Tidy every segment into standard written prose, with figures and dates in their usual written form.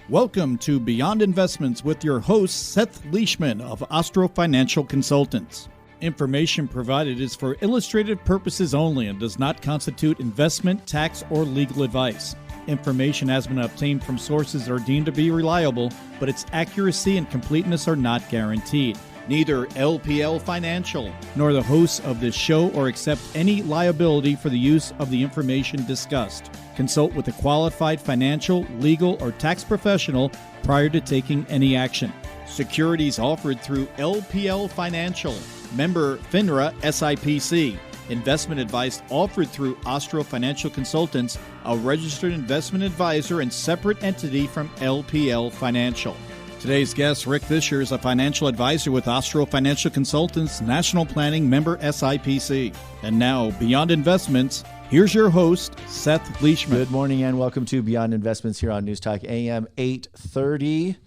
Welcome to Beyond Investments with your host, Seth Leishman of Ostro Financial Consultants. Information provided is for illustrative purposes only and does not constitute investment, tax, or legal advice. Information has been obtained from sources that are deemed to be reliable, but its accuracy and completeness are not guaranteed. Neither LPL Financial nor the hosts of this show or accept any liability for the use of the information discussed. Consult with a qualified financial, legal, or tax professional prior to taking any action. Securities offered through LPL Financial, member FINRA SIPC. Investment advice offered through Ostro Financial Consultants, a registered investment advisor and separate entity from LPL Financial. Today's guest, Rick Fisher, is a financial advisor with Ostro Financial Consultants, National Planning member SIPC. And now, Beyond Investments, here's your host, Seth Leishman. Good morning and welcome to Beyond Investments here on News Talk AM 830.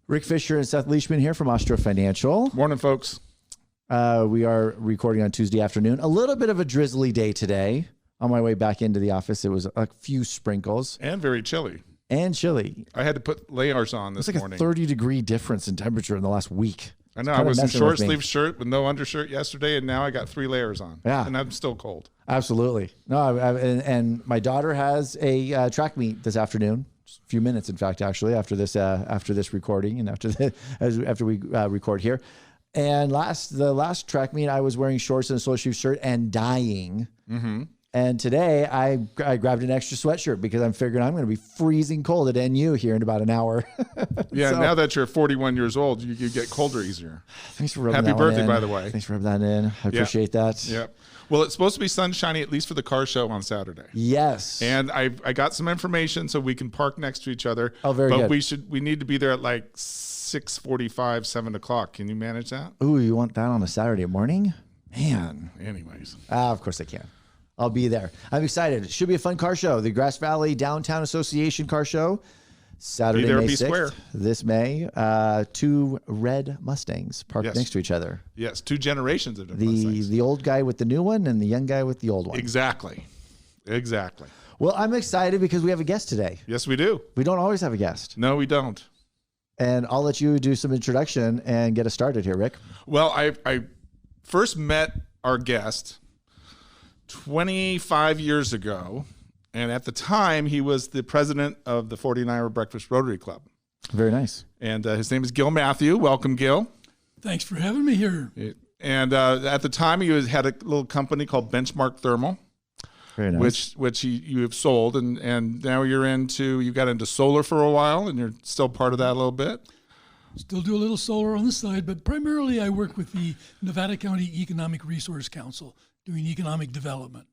Rick Fisher and Seth Leishman here from Ostro Financial. Morning, folks. We are recording on Tuesday afternoon. A little bit of a drizzly day today. On my way back into the office, it was a few sprinkles. And very chilly. And chilly. I had to put layers on this morning. It's like a 30-degree difference in temperature in the last week. I know. I was in short-sleeve shirt with no undershirt yesterday, and now I got 3 layers on. Yeah. And I'm still cold. Absolutely. No, and my daughter has a track meet this afternoon. Just a few minutes, in fact, actually, after this recording and after we record here. And the last track meet, I was wearing shorts and a slow-sleeve shirt and dying. Mm-hmm. And today I grabbed an extra sweatshirt because I'm figuring I'm going to be freezing cold at NU here in about an hour. Yeah, so, now that you're 41 years old, you get colder easier. Thanks for rubbing that in. Happy birthday, by the way. Thanks for rubbing that in. I appreciate that. Yep. Well, it's supposed to be sunshiny, at least for the car show on Saturday. Yes. And I got some information so we can park next to each other. Oh, very good. But we need to be there at like 6:45, 7 o'clock. Can you manage that? Ooh, you want that on a Saturday morning? Man. Anyways. Of course I can. I'll be there. I'm excited. It should be a fun car show. The Grass Valley Downtown Association car show, Saturday, May 6th. Square. This May. 2 red Mustangs parked next to each other. Yes, 2 generations of Mustangs. The old guy with the new one and the young guy with the old one. Exactly. Well, I'm excited because we have a guest today. Yes, we do. We don't always have a guest. No, we don't. And I'll let you do some introduction and get us started here, Rick. Well, I first met our guest 25 years ago, and at the time he was the president of the 49er Breakfast Rotary Club. Very nice. And his name is Gil Mathew. Welcome, Gil. Thanks for having me here. And at the time he had a little company called Benchmark Thermal. Very nice. Which you have sold, and now you got into solar for a while, and you're still part of that a little bit. Still do a little solar on the side, but primarily I work with the Nevada County Economic Resource Council doing economic development.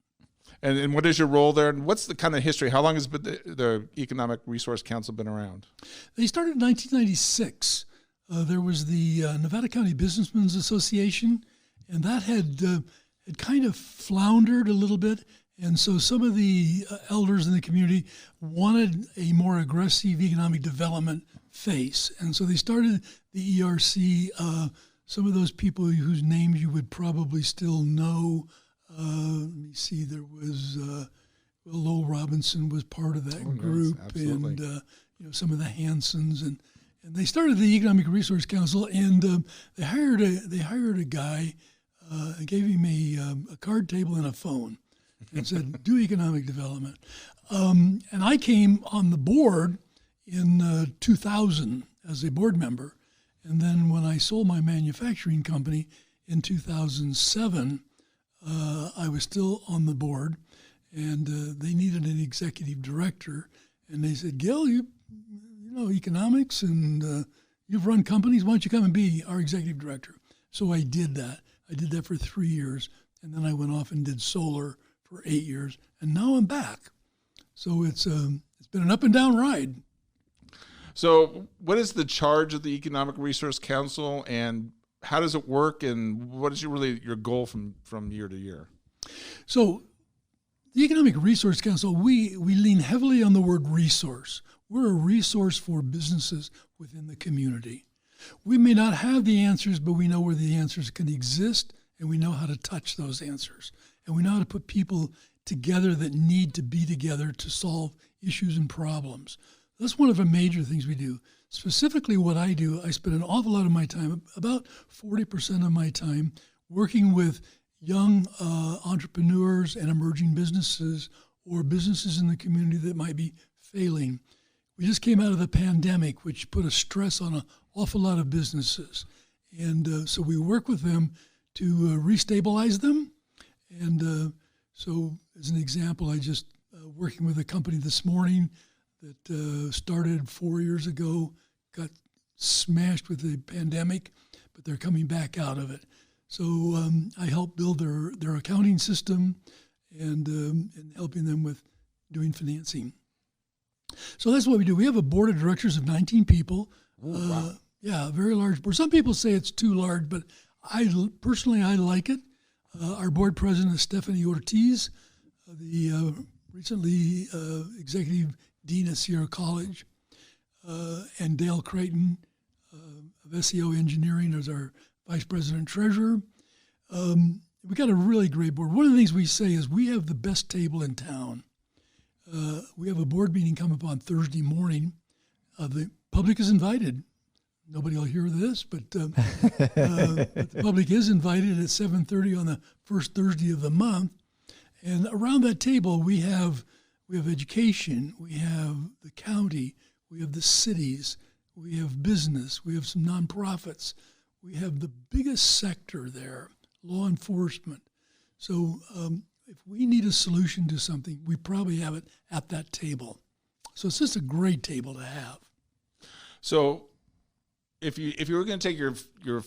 And what is your role there? And what's the kind of history? How long has the Economic Resource Council been around? They started in 1996. There was the Nevada County Businessmen's Association, and that had kind of floundered a little bit. And so some of the elders in the community wanted a more aggressive economic development face. And so they started the ERC. Some of those people whose names you would probably still know. Let me see, there was Lowell Robinson was part of that group. Yes, absolutely. And some of the Hansons. And they started the Economic Resource Council, and they hired a guy and gave him a card table and a phone. And said, do economic development. And I came on the board in 2000 as a board member. And then when I sold my manufacturing company in 2007, I was still on the board. And they needed an executive director. And they said, Gil, you know economics and you've run companies. Why don't you come and be our executive director? So I did that. I did that for 3 years. And then I went off and did solar for 8 years, and now I'm back. So it's been an up and down ride. So what is the charge of the Economic Resource Council, and how does it work, and what is your goal from year to year? So the Economic Resource Council, we lean heavily on the word resource. We're a resource for businesses within the community. We may not have the answers, but we know where the answers can exist, and we know how to touch those answers. And we know how to put people together that need to be together to solve issues and problems. That's one of the major things we do. Specifically what I do, I spend an awful lot of my time, about 40% of my time, working with young entrepreneurs and emerging businesses or businesses in the community that might be failing. We just came out of the pandemic, which put a stress on an awful lot of businesses. And so we work with them to restabilize them. And so as an example, I just working with a company this morning that started 4 years ago, got smashed with the pandemic, but they're coming back out of it. So I help build their accounting system and helping them with doing financing. So that's what we do. We have a board of directors of 19 people. Ooh, wow. Yeah, a very large board. Some people say it's too large, but personally, I like it. Our board president is Stephanie Ortiz, the recently executive dean at Sierra College, and Dale Creighton of SEO Engineering as our vice president treasurer. We got a really great board. One of the things we say is we have the best table in town. We have a board meeting come up on Thursday morning. The public is invited. Nobody will hear this, but the public is invited at 7:30 on the first Thursday of the month. And around that table, we have education, we have the county, we have the cities, we have business, we have some nonprofits. We have the biggest sector there, law enforcement. So if we need a solution to something, we probably have it at that table. So it's just a great table to have. So if you were going to take your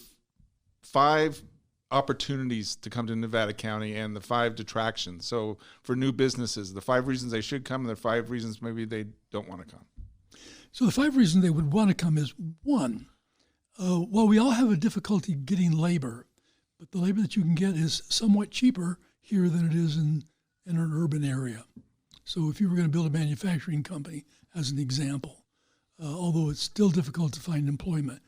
5 opportunities to come to Nevada County and the 5 detractions, so for new businesses, the 5 reasons they should come and the 5 reasons maybe they don't want to come. So the 5 reasons they would want to come is, 1, while we all have a difficulty getting labor, but the labor that you can get is somewhat cheaper here than it is in an urban area. So if you were going to build a manufacturing company, as an example, although it's still difficult to find employment.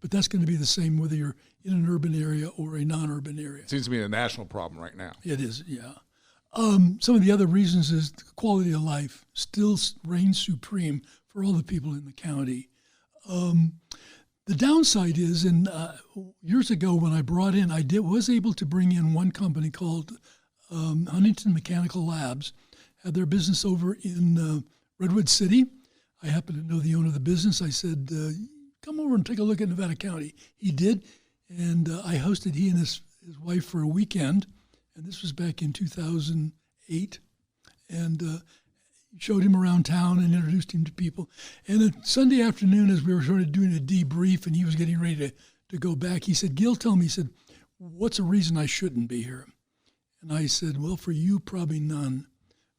But that's going to be the same whether you're in an urban area or a non-urban area. It seems to be a national problem right now. It is, yeah. Some of the other reasons is the quality of life still reigns supreme for all the people in the county. The downside is, years ago when I brought in, was able to bring in one company called Huntington Mechanical Labs, had their business over in Redwood City. I happen to know the owner of the business. I said, come over and take a look at Nevada County. He did, and I hosted he and his wife for a weekend, and this was back in 2008, and showed him around town and introduced him to people. And a Sunday afternoon, as we were sort of doing a debrief and he was getting ready to go back, he said, Gil, tell me, he said, what's a reason I shouldn't be here? And I said, well, for you, probably none.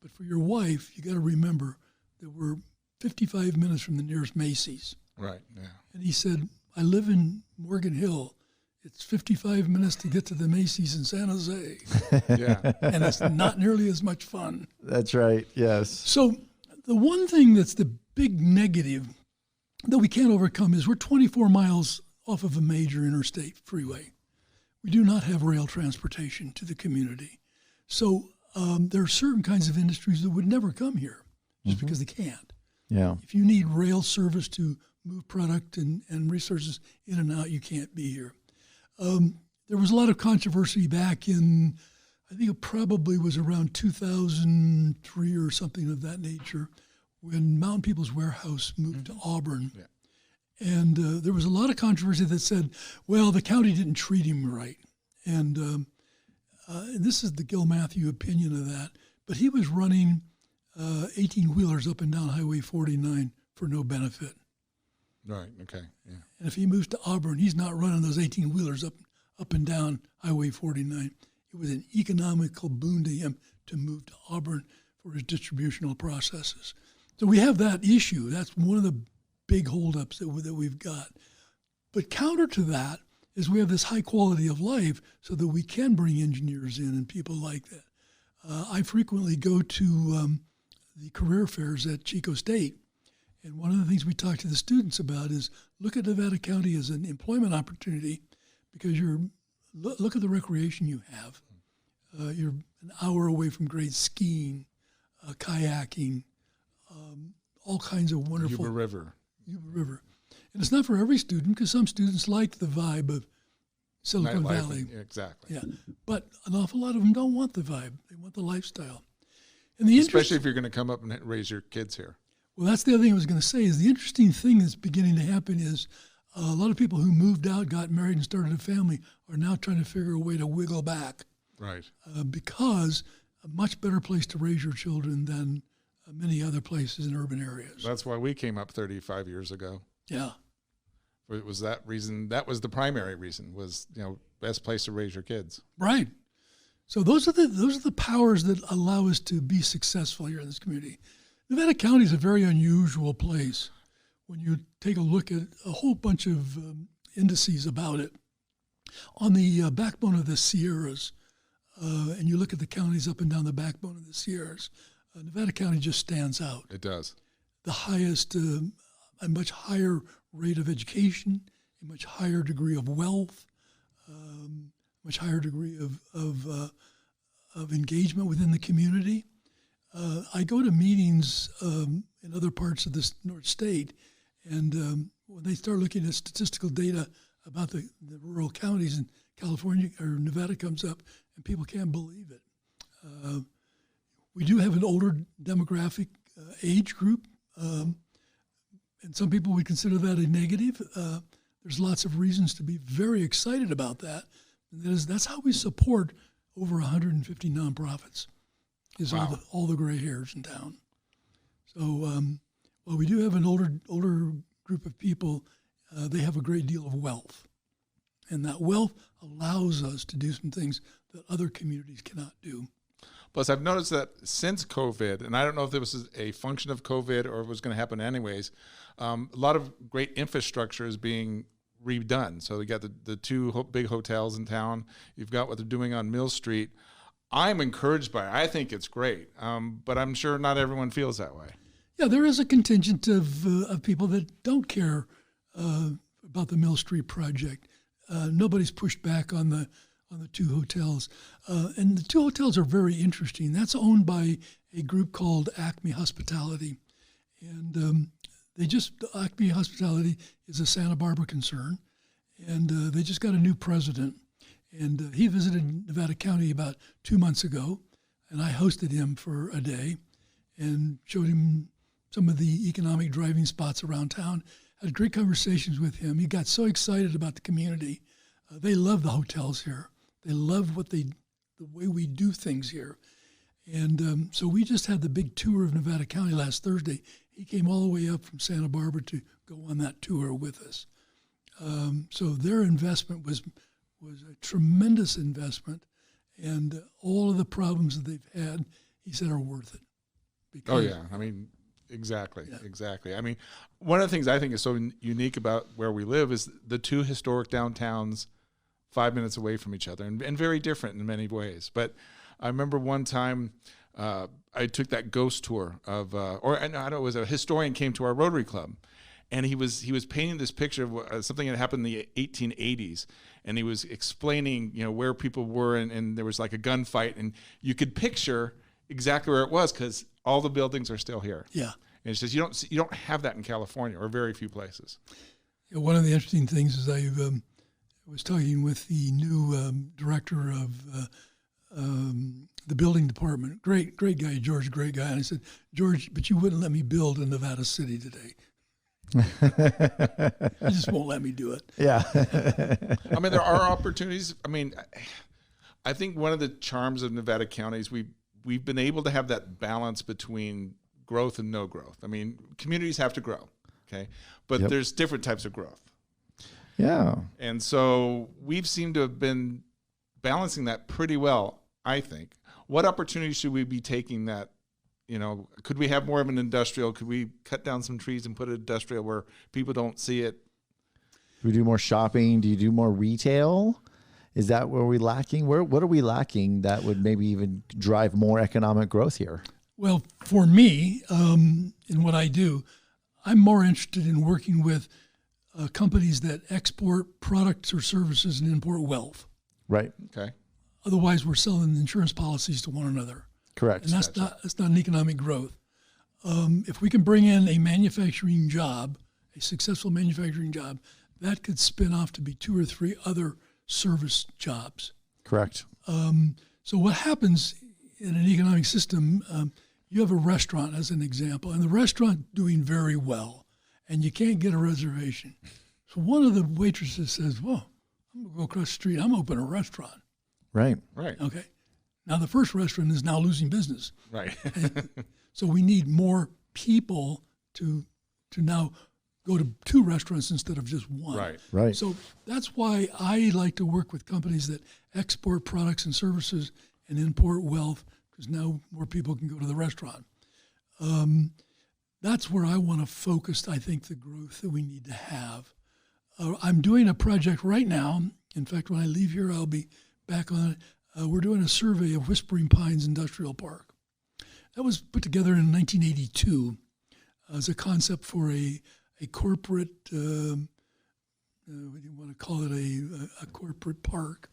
But for your wife, you got to remember that we're 55 minutes from the nearest Macy's. Right, yeah. And he said, I live in Morgan Hill. It's 55 minutes to get to the Macy's in San Jose. Yeah. And it's not nearly as much fun. That's right, yes. So the one thing that's the big negative that we can't overcome is we're 24 miles off of a major interstate freeway. We do not have rail transportation to the community. So there are certain kinds of industries that would never come here just because they can't. Yeah. If you need rail service to move product and resources in and out, you can't be here. There was a lot of controversy back in, I think it probably was around 2003 or something of that nature, when Mountain People's Warehouse moved to Auburn. Yeah. And there was a lot of controversy that said, well, the county didn't treat him right. And this is the Gil Mathew opinion of that. But he was running 18-wheelers up and down Highway 49 for no benefit. Right, okay, yeah. And if he moves to Auburn, he's not running those 18-wheelers up and down Highway 49. It was an economical boon to him to move to Auburn for his distributional processes. So we have that issue. That's one of the big holdups that we've got. But counter to that is we have this high quality of life so that we can bring engineers in and people like that. I frequently go to the career fairs at Chico State. And one of the things we talk to the students about is look at Nevada County as an employment opportunity because look at the recreation you have. You're an hour away from great skiing, kayaking, all kinds of wonderful. Yuba River. And it's not for every student, because some students like the vibe of Silicon Nightlife, Valley. exactly. Yeah, but an awful lot of them don't want the vibe. They want the lifestyle. And Especially if you're going to come up and raise your kids here. Well, that's the other thing I was going to say, is the interesting thing that's beginning to happen is a lot of people who moved out, got married, and started a family are now trying to figure a way to wiggle back. Right. Because a much better place to raise your children than many other places in urban areas. That's why we came up 35 years ago. Yeah. It was that reason. That was the primary reason, was, best place to raise your kids. Right. So those are the powers that allow us to be successful here in this community. Nevada County is a very unusual place when you take a look at a whole bunch of indices about it. On the backbone of the Sierras, and you look at the counties up and down the backbone of the Sierras, Nevada County just stands out. It does. The highest, a much higher rate of education, a much higher degree of wealth, much higher degree of engagement within the community. I go to meetings in other parts of this North State, and when they start looking at statistical data about the rural counties in California or Nevada comes up, and people can't believe it. We do have an older demographic age group, and some people would consider that a negative. There's lots of reasons to be very excited about that. And that's how we support over 150 nonprofits, is Wow. all the gray hairs in town. So while we do have an older group of people, they have a great deal of wealth. And that wealth allows us to do some things that other communities cannot do. Plus, I've noticed that since COVID, and I don't know if this was a function of COVID or if it was going to happen anyways, a lot of great infrastructure is being redone. So we got the two big hotels in town. You've got what they're doing on Mill Street. I'm encouraged by it. I think it's great, but I'm sure not everyone feels that way. Yeah, there is a contingent of people that don't care about the Mill Street project. Nobody's pushed back on the two hotels, and the two hotels are very interesting. That's owned by a group called Acme Hospitality, and Acme Hospitality is a Santa Barbara concern, and they just got a new president, and he visited Nevada County about 2 months ago, and I hosted him for a day and showed him some of the economic driving spots around town. Had great conversations with him. He got so excited about the community. They love the hotels here. They love the way we do things here. And so we just had the big tour of Nevada County last Thursday. He came all the way up from Santa Barbara to go on that tour with us. So their investment was a tremendous investment, and all of the problems that they've had, he said, are worth it. Oh, yeah. I mean, exactly. I mean, one of the things I think is so unique about where we live is the two historic downtowns 5 minutes away from each other, and very different in many ways. But I remember one time I took that ghost tour of, I don't know, it was a historian came to our Rotary Club, and he was painting this picture of something that happened in the 1880s, and he was explaining, where people were, and there was like a gunfight, and you could picture exactly where it was because all the buildings are still here. Yeah. And it says you don't have that in California, or very few places. Yeah, one of the interesting things is I was talking with the new director of the building department. Great guy, George, great guy. And I said, George, but you wouldn't let me build in Nevada City today. You just won't let me do it. Yeah. I mean, there are opportunities. I mean, I think one of the charms of Nevada County is we've been able to have that balance between growth and no growth. I mean, communities have to grow, okay? But there's different types of growth. Yeah. And so we've seemed to have been balancing that pretty well, I think. What opportunities should we be taking that, could we have more of an industrial? Could we cut down some trees and put an industrial where people don't see it? Do we do more shopping? Do you do more retail? Is that where we're lacking? What are we lacking that would maybe even drive more economic growth here? Well, for me, in what I do, I'm more interested in working with companies that export products or services and import wealth. Right. Okay. Otherwise, we're selling insurance policies to one another. Correct. And that's not an economic growth. If we can bring in a manufacturing job, a successful manufacturing job, that could spin off to be 2 or 3 other service jobs. Correct. So what happens in an economic system, you have a restaurant as an example, and the restaurant doing very well, and you can't get a reservation. So one of the waitresses says, well, I'm going to go across the street. I'm going to open a restaurant. Right. Right. Okay. Now the first restaurant is now losing business. Right. So we need more people to now go to 2 restaurants instead of just one. Right. Right. So that's why I like to work with companies that export products and services and import wealth, because now more people can go to the restaurant. That's where I want to focus, I think, the growth that we need to have. I'm doing a project right now. In fact, when I leave here, I'll be back on it. We're doing a survey of Whispering Pines Industrial Park. That was put together in 1982 as a concept for a corporate, what do you want to call it, a corporate park.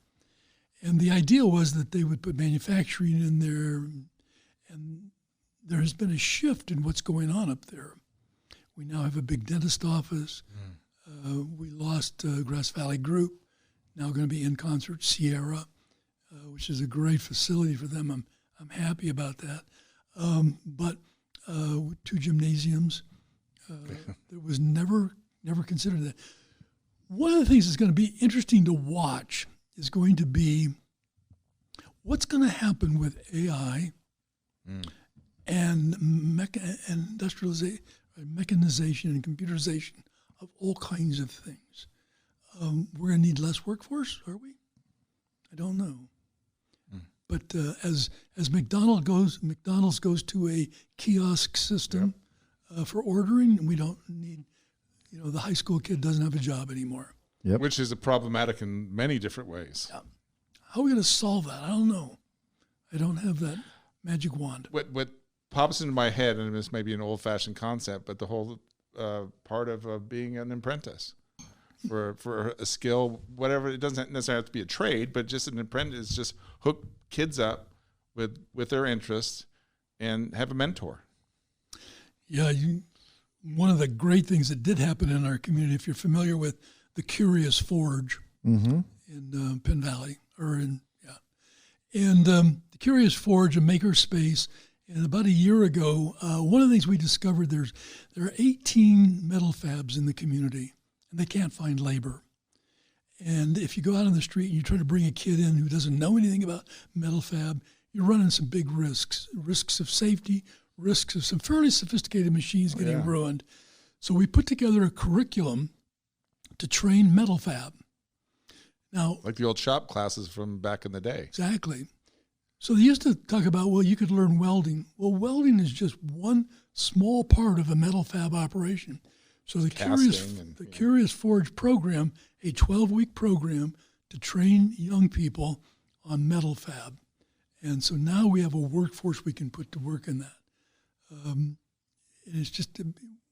And the idea was that they would put manufacturing in there, and there has been a shift in what's going on up there. We now have a big dentist office. We lost Grass Valley Group, now going to be in Concert Sierra, which is a great facility for them. I'm happy about that. But 2 gymnasiums, there was never considered that. One of the things that's going to be interesting to watch is going to be what's going to happen with AI and industrialization, mechanization and computerization of all kinds of things. We're going to need less workforce, are we? I don't know. But as McDonald's goes to a kiosk system for ordering, we don't need, the high school kid doesn't have a job anymore. Yep. Which is problematic in many different ways. Yeah. How are we going to solve that? I don't know. I don't have that magic wand. What pops into my head, and this may be an old-fashioned concept, but the whole part of being an apprentice for a skill, whatever. It doesn't necessarily have to be a trade, but just an apprentice. Just hook kids up with their interests and have a mentor. Yeah, one of the great things that did happen in our community, if you're familiar with the Curious Forge in Penn Valley, and the Curious Forge, a maker space. And about a year ago, one of the things we discovered, there are 18 metal fabs in the community, and they can't find labor. And if you go out on the street and you try to bring a kid in who doesn't know anything about metal fab, you're running some big risks of safety, risks of some fairly sophisticated machines getting ruined. So we put together a curriculum to train metal fab. Now, like the old shop classes from back in the day. Exactly. So they used to talk about, well, you could learn welding. Well, welding is just one small part of a metal fab operation. So the Curious Forge program, a 12-week program to train young people on metal fab. And so now we have a workforce we can put to work in that. And it's just,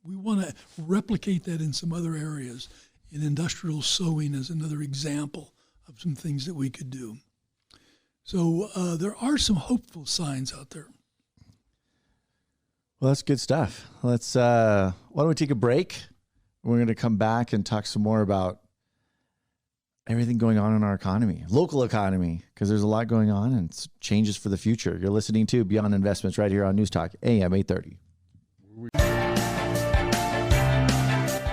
we want to replicate that in some other areas. In industrial sewing is another example of some things that we could do. So there are some hopeful signs out there. Well, that's good stuff. Let's, why don't we take a break? We're going to come back and talk some more about everything going on in our economy, local economy, because there's a lot going on and it's changes for the future. You're listening to Beyond Investments right here on News Talk, AM 830.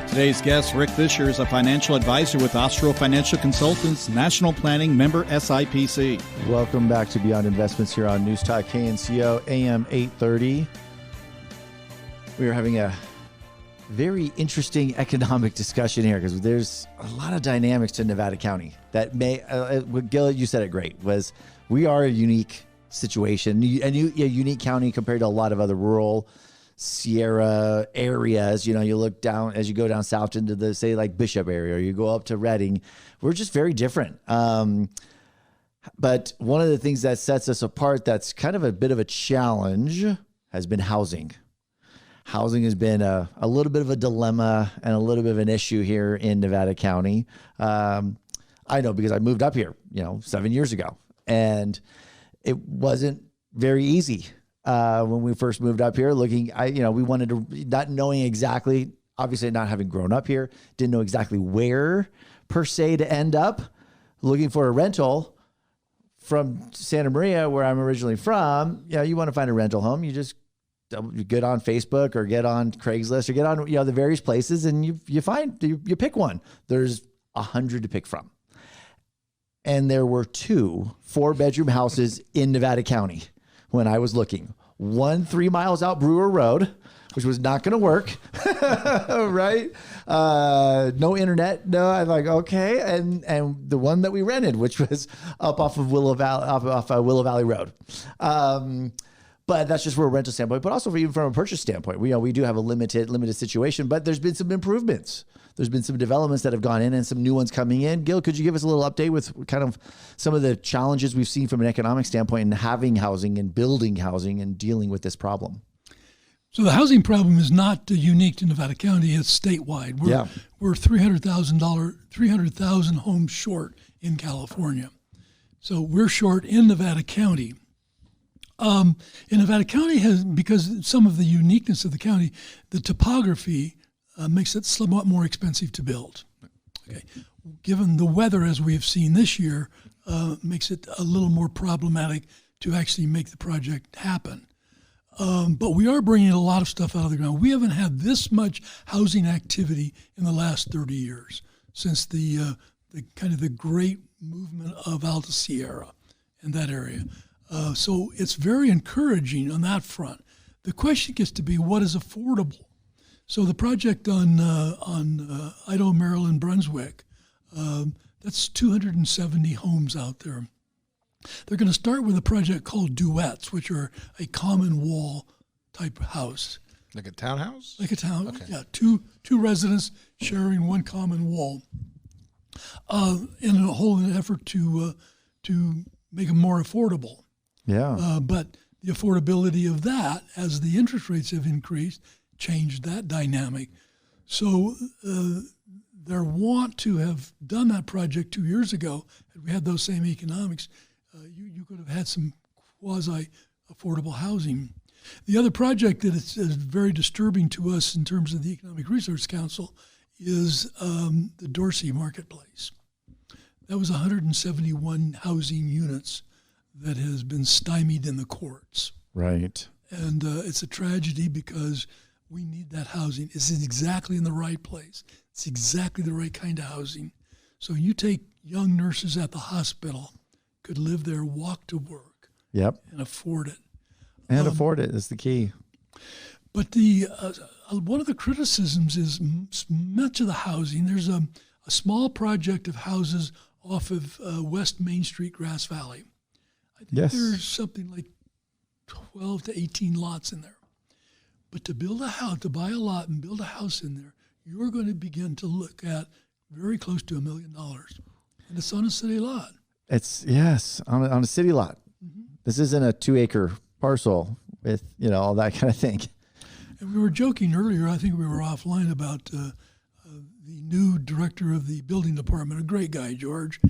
Today's guest, Rick Fisher, is a financial advisor with Austro Financial Consultants, National Planning Member SIPC. Welcome back to Beyond Investments here on News Talk, KNCO, AM 830. We are having a very interesting economic discussion here because there's a lot of dynamics to Nevada County that may, Gil, you said it great, was we are a unique situation, a unique county compared to a lot of other rural Sierra areas. You look down as you go down south into the, say, like Bishop area, or you go up to Redding. We're just very different. But one of the things that sets us apart that's kind of a bit of a challenge has been housing. Housing has been a little bit of a dilemma and a little bit of an issue here in Nevada County. I know because I moved up here, 7 years ago, and it wasn't very easy. when we first moved up here, we wanted to, not knowing exactly, obviously not having grown up here, didn't know exactly where per se to end up, looking for a rental from Santa Maria, where I'm originally from. You want to find a rental home, you get on Facebook or get on Craigslist or get on, the various places, and you pick one. There's 100 to pick from. And there were 2 4-bedroom houses in Nevada County when I was looking. One 3 miles out Brewer Road, which was not going to work, right? No internet. No, I'm like, okay. And the one that we rented, which was up off of Willow Valley Road. But that's just from a rental standpoint, but also even from a purchase standpoint. We do have a limited situation, but there's been some improvements. There's been some developments that have gone in and some new ones coming in. Gil, could you give us a little update with kind of some of the challenges we've seen from an economic standpoint in having housing and building housing and dealing with this problem? So the housing problem is not unique to Nevada County. It's statewide. We're 300,000 homes short in California. So we're short in Nevada County. In Nevada County because some of the uniqueness of the county, the topography makes it somewhat more expensive to build. Okay, given the weather as we have seen this year, makes it a little more problematic to actually make the project happen. But we are bringing a lot of stuff out of the ground. We haven't had this much housing activity in the last 30 years since the kind of the great movement of Alta Sierra in that area. So it's very encouraging on that front. The question gets to be, what is affordable? So the project on Idaho, Maryland, Brunswick, that's 270 homes out there. They're going to start with a project called duets, which are a common wall type house. Like a townhouse? Like a town, okay. Yeah. Two residents sharing one common wall, in a whole effort to make them more affordable. Yeah. But the affordability of that, as the interest rates have increased, changed that dynamic. So they want to have done that project 2 years ago. Had we had those same economics, you could have had some quasi-affordable housing. The other project that is very disturbing to us in terms of the Economic Research Council is the Dorsey Marketplace. That was 171 housing units that has been stymied in the courts. Right. And it's a tragedy because we need that housing. It's exactly in the right place. It's exactly the right kind of housing. So you take young nurses at the hospital, could live there, walk to work, yep, and afford it. And afford it is the key. But the one of the criticisms is much of the housing. There's a small project of houses off of West Main Street, Grass Valley. I think there's something like 12 to 18 lots in there. But to build a house, to buy a lot and build a house in there, you're going to begin to look at very close to $1 million. And it's on a city lot. It's, on a city lot. Mm-hmm. This isn't a 2-acre parcel with, all that kind of thing. And we were joking earlier, I think we were offline, about the new director of the building department, a great guy, George.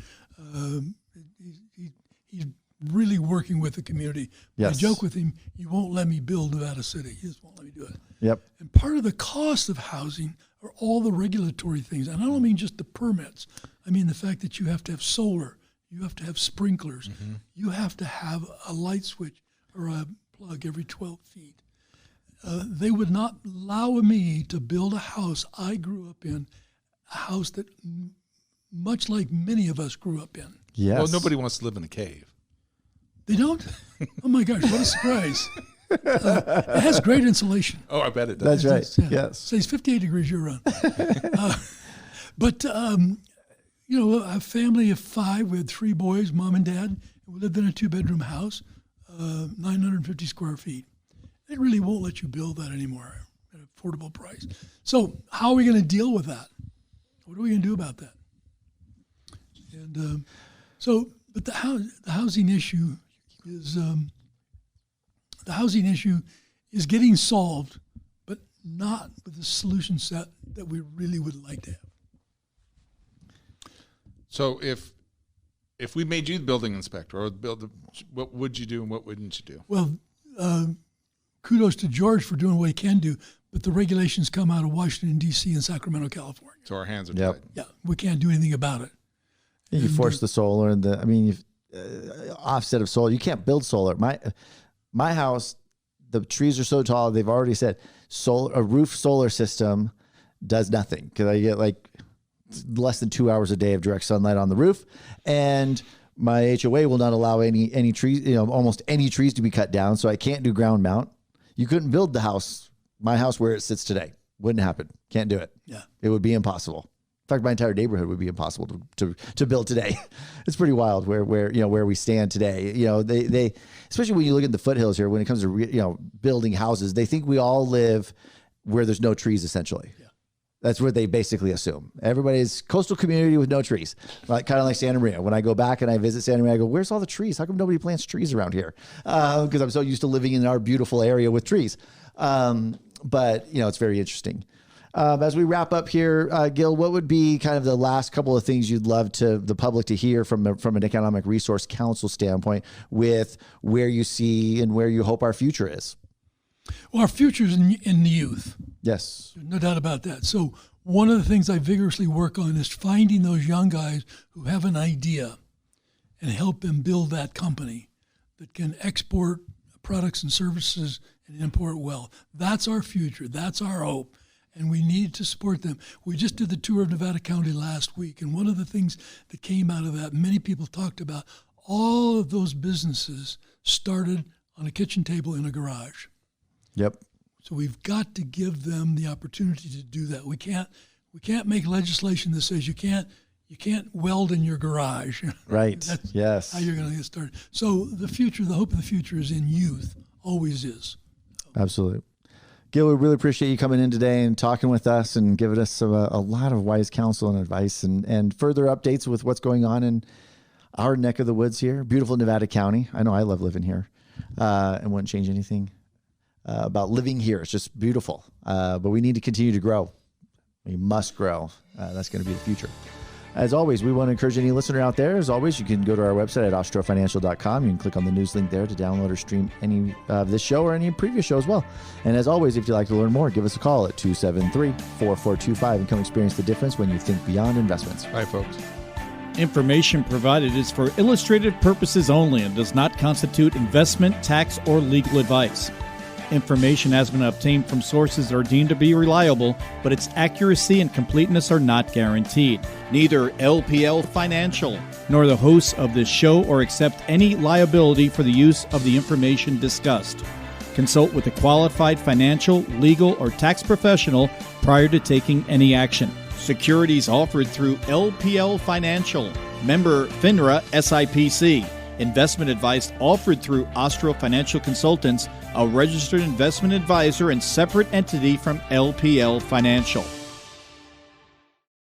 He's really working with the community. Yes. I joke with him, you won't let me build Nevada City. He just won't let me do it. Yep. And part of the cost of housing are all the regulatory things. And I don't mean just the permits. I mean the fact that you have to have solar, you have to have sprinklers, you have to have a light switch or a plug every 12 feet. They would not allow me to build a house I grew up in, a house that much like many of us grew up in. Yes. Well, nobody wants to live in a cave. They don't? Oh my gosh, what a surprise. It has great insulation. Oh, I bet it does. That's right. Yes. So it's 58 degrees year round. But a family of 5, we had 3 boys, mom and dad, and we lived in a 2-bedroom house, 950 square feet. They really won't let you build that anymore at an affordable price. So how are we going to deal with that? What are we going to do about that? And but the housing issue is getting solved, but not with the solution set that we really would like to have. So if we made you the building inspector, or what would you do and what wouldn't you do? Well, kudos to George for doing what he can do, but the regulations come out of Washington, D.C. and Sacramento, California. So our hands are Yep. tied. Yeah, we can't do anything about it. You force the solar and offset of solar. You can't build solar. My house, the trees are so tall. They've already said a roof solar system does nothing because I get like less than 2 hours a day of direct sunlight on the roof, and my HOA will not allow any trees, almost any trees to be cut down. So I can't do ground mount. You couldn't build my house where it sits today. Wouldn't happen. Can't do it. Yeah, it would be impossible. In fact, my entire neighborhood would be impossible to build today. It's pretty wild where we stand today. They especially when you look at the foothills here, when it comes to building houses, they think we all live where there's no trees. Essentially, yeah. That's what they basically assume. Everybody's coastal community with no trees, kind of like Santa Maria. When I go back and I visit Santa Maria, I go, "Where's all the trees? How come nobody plants trees around here?" Because I'm so used to living in our beautiful area with trees. But it's very interesting. As we wrap up here, Gil, what would be kind of the last couple of things you'd love the public to hear from an Economic Resource Council standpoint with where you see and where you hope our future is? Well, our future is in the youth. Yes. No doubt about that. So one of the things I vigorously work on is finding those young guys who have an idea and help them build that company that can export products and services and import wealth. That's our future. That's our hope. And we need to support them. We just did the tour of Nevada County last week, and one of the things that came out of that, many people talked about, all of those businesses started on a kitchen table in a garage. Yep. So we've got to give them the opportunity to do that. We can't make legislation that says you can't weld in your garage. Right. That's yes. how you're going to get started. So the future, the hope of the future is in youth, always is. Absolutely. Gil, we really appreciate you coming in today and talking with us and giving us a lot of wise counsel and advice and further updates with what's going on in our neck of the woods here. Beautiful Nevada County. I know I love living here and wouldn't change anything about living here. It's just beautiful. But we need to continue to grow. We must grow. That's going to be the future. As always, we want to encourage any listener out there. As always, you can go to our website at austrofinancial.com. You can click on the news link there to download or stream any of this show or any previous show as well. And as always, if you'd like to learn more, give us a call at 273-4425 and come experience the difference when you think beyond investments. Bye, folks. Information provided is for illustrative purposes only and does not constitute investment, tax, or legal advice. Information has been obtained from sources that are deemed to be reliable, but its accuracy and completeness are not guaranteed. Neither LPL Financial nor the hosts of this show or accept any liability for the use of the information discussed. Consult with a qualified financial, legal, or tax professional prior to taking any action. Securities offered through LPL Financial, member FINRA SIPC. Investment advice offered through Austro Financial Consultants, a registered investment advisor and separate entity from LPL Financial.